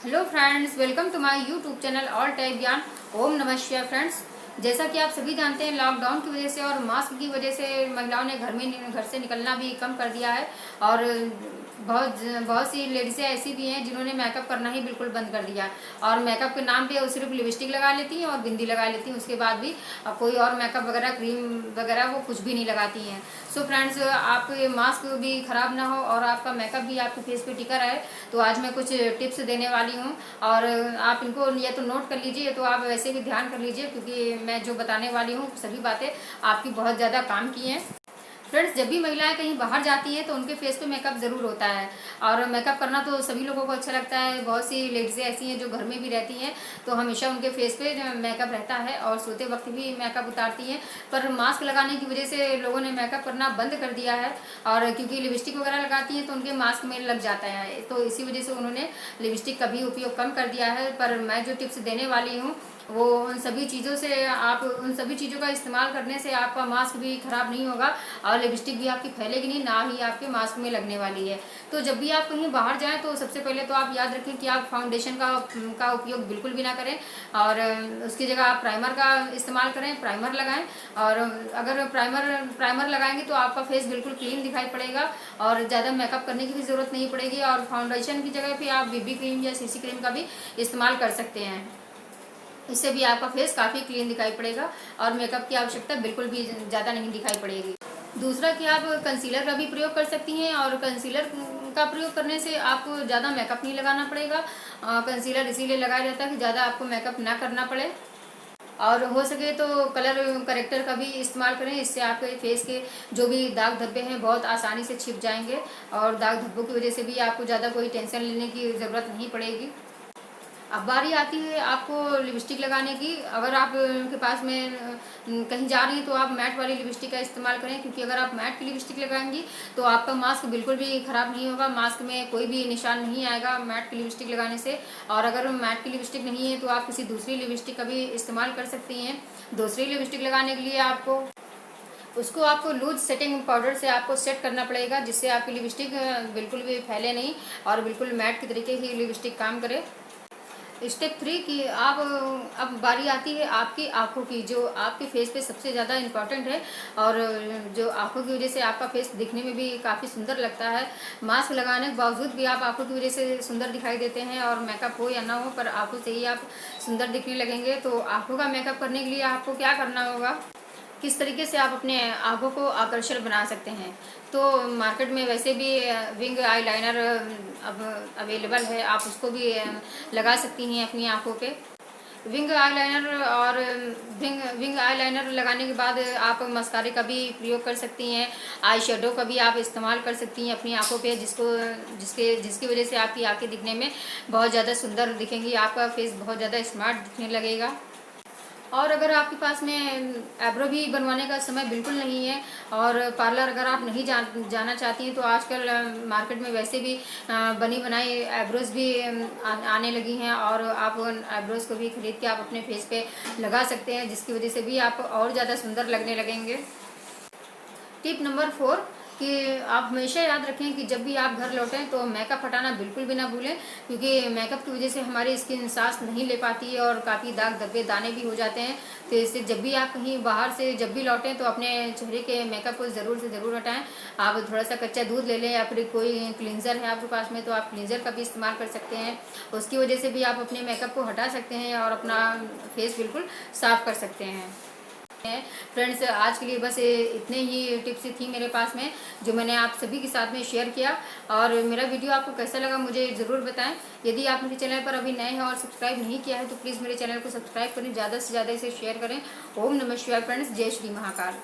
Hello friends, welcome to my YouTube channel all type Gyan. ओम नमः शिवाय। फ्रेंड्स, जैसा कि आप सभी जानते हैं, लॉकडाउन की वजह से और मास्क की वजह से महिलाओं ने घर से निकलना भी कम कर दिया है। और बहुत बहुत सी लेडीज़ें ऐसी भी हैं जिन्होंने मेकअप करना ही बिल्कुल बंद कर दिया। और मेकअप के नाम पे वो सिर्फ लिपस्टिक लगा लेती हैं और बिंदी लगा लेती हैं, उसके बाद भी कोई और मेकअप वगैरह, क्रीम वगैरह वो कुछ भी नहीं लगाती हैं। सो फ्रेंड्स, आप मास्क भी ख़राब ना हो और आपका मेकअप भी आपके फेस पे टिका रहे, तो आज मैं कुछ टिप्स देने वाली हूँ। और आप इनको या तो नोट कर लीजिए या तो आप वैसे भी ध्यान कर लीजिए, क्योंकि मैं जो बताने वाली हूँ सभी बातें आपकी बहुत ज़्यादा काम की हैं। फ्रेंड्स, जब भी महिलाएं कहीं बाहर जाती हैं तो उनके फेस पे मेकअप ज़रूर होता है। और मेकअप करना तो सभी लोगों को अच्छा लगता है। बहुत सी लेडीज़ें ऐसी हैं जो घर में भी रहती हैं तो हमेशा उनके फेस पे मेकअप रहता है और सोते वक्त भी मेकअप उतारती हैं। पर मास्क लगाने की वजह से लोगों ने मेकअप करना बंद कर दिया है। और क्योंकि लिपस्टिक वगैरह लगाती हैं तो उनके मास्क में लग जाता है, तो इसी वजह से उन्होंने लिपस्टिक का भी उपयोग कम कर दिया है। पर मैं जो टिप्स देने वाली हूँ वो उन सभी चीज़ों का इस्तेमाल करने से आपका मास्क भी ख़राब नहीं होगा और लिपस्टिक भी आपकी फैलेगी नहीं, ना ही आपके मास्क में लगने वाली है। तो जब भी आप कहीं बाहर जाएं तो सबसे पहले तो आप याद रखें कि आप फाउंडेशन का उपयोग बिल्कुल भी ना करें और उसकी जगह आप प्राइमर का इस्तेमाल करें, प्राइमर लगाएं। और अगर प्राइमर लगाएंगे तो आपका फेस बिल्कुल क्लीन दिखाई पड़ेगा और ज़्यादा मेकअप करने की भी ज़रूरत नहीं पड़ेगी। और फाउंडेशन की जगह पे आप बीबी क्रीम या सीसी क्रीम का भी इस्तेमाल कर सकते हैं। इससे भी आपका फेस काफ़ी क्लीन दिखाई पड़ेगा और मेकअप की आवश्यकता बिल्कुल भी ज़्यादा नहीं दिखाई पड़ेगी। दूसरा कि आप कंसीलर का भी प्रयोग कर सकती हैं और कंसीलर का प्रयोग करने से आपको ज़्यादा मेकअप नहीं लगाना पड़ेगा। कंसीलर इसीलिए लगाया जाता है कि ज़्यादा आपको मेकअप ना करना पड़े। और हो सके तो कलर करेक्टर का भी इस्तेमाल करें, इससे आपके फेस के जो भी दाग धब्बे हैं बहुत आसानी से छिप जाएंगे और दाग धब्बों की वजह से भी आपको ज़्यादा कोई टेंशन लेने की ज़रूरत नहीं पड़ेगी। अब बारी आती है आपको लिपस्टिक लगाने की। अगर आप के पास में कहीं जा रही हैं तो आप मैट वाली लिपस्टिक का इस्तेमाल करें, क्योंकि अगर आप मैट की लिपस्टिक लगाएंगी तो आपका मास्क बिल्कुल भी ख़राब नहीं होगा, मास्क में कोई भी निशान नहीं आएगा मैट की लिपस्टिक लगाने से। और अगर मैट की लिपस्टिक नहीं है तो आप किसी दूसरी लिपस्टिक का भी इस्तेमाल कर सकती हैं। दूसरी लिपस्टिक लगाने के लिए आपको लूज सेटिंग पाउडर से आपको सेट करना पड़ेगा, जिससे आपकी लिपस्टिक बिल्कुल भी फैले नहीं और बिल्कुल मैट की तरीके ही लिपस्टिक काम करे। स्टेप 3 की आप अब बारी आती है आपकी आंखों की, जो आपके फेस पे सबसे ज़्यादा इम्पॉर्टेंट है और जो आंखों की वजह से आपका फेस दिखने में भी काफ़ी सुंदर लगता है। मास्क लगाने के बावजूद भी आप आंखों की वजह से सुंदर दिखाई देते हैं और मेकअप हो या ना हो, पर आंखों से ही आप सुंदर दिखने लगेंगे। तो आंखों का मेकअप करने के लिए आपको क्या करना होगा, किस तरीके से आप अपने आंखों को आकर्षक बना सकते हैं। तो मार्केट में वैसे भी विंग आईलाइनर अब अवेलेबल है, आप उसको भी लगा सकती हैं अपनी आंखों पे। विंग आईलाइनर और विंग आईलाइनर लगाने के बाद आप मस्कारे का भी प्रयोग कर सकती हैं। आई शेडो का भी आप इस्तेमाल कर सकती हैं अपनी आंखों पे, जिसकी वजह से आपकी आंखें दिखने में बहुत ज़्यादा सुंदर दिखेंगी, आपका फेस बहुत ज़्यादा स्मार्ट दिखने लगेगा। और अगर आपके पास में आईब्रो भी बनवाने का समय बिल्कुल नहीं है और पार्लर अगर आप नहीं जाना चाहती हैं, तो आजकल मार्केट में वैसे भी बनी बनाई आईब्रोज भी आने लगी हैं और आप उन आईब्रोज को भी खरीद के आप अपने फेस पे लगा सकते हैं, जिसकी वजह से भी आप और ज़्यादा सुंदर लगने लगेंगे। टिप नंबर 4 कि आप हमेशा याद रखें कि जब भी आप घर लौटें तो मेकअप हटाना बिल्कुल भी ना भूलें, क्योंकि मेकअप की वजह से हमारी स्किन सांस नहीं ले पाती है और काफ़ी दाग धब्बे दाने भी हो जाते हैं। तो इससे जब भी आप कहीं बाहर से जब भी लौटें तो अपने चेहरे के मेकअप को ज़रूर से ज़रूर हटाएं। आप थोड़ा सा कच्चा दूध ले लें या फिर कोई क्लींजर है आपके पास में तो आप क्लींजर का भी इस्तेमाल कर सकते हैं, उसकी वजह से भी आप अपने मेकअप को हटा सकते हैं और अपना फेस बिल्कुल साफ कर सकते हैं। फ्रेंड्स, आज के लिए बस इतने ही टिप्स थी मेरे पास में जो मैंने आप सभी के साथ में शेयर किया। और मेरा वीडियो आपको कैसा लगा मुझे ज़रूर बताएं। यदि आप मेरे चैनल पर अभी नए हैं और सब्सक्राइब नहीं किया है तो प्लीज़ मेरे चैनल को सब्सक्राइब करें, ज़्यादा से ज़्यादा इसे शेयर करें। ओम नमः शिवाय। फ्रेंड्स, जय श्री महाकाल।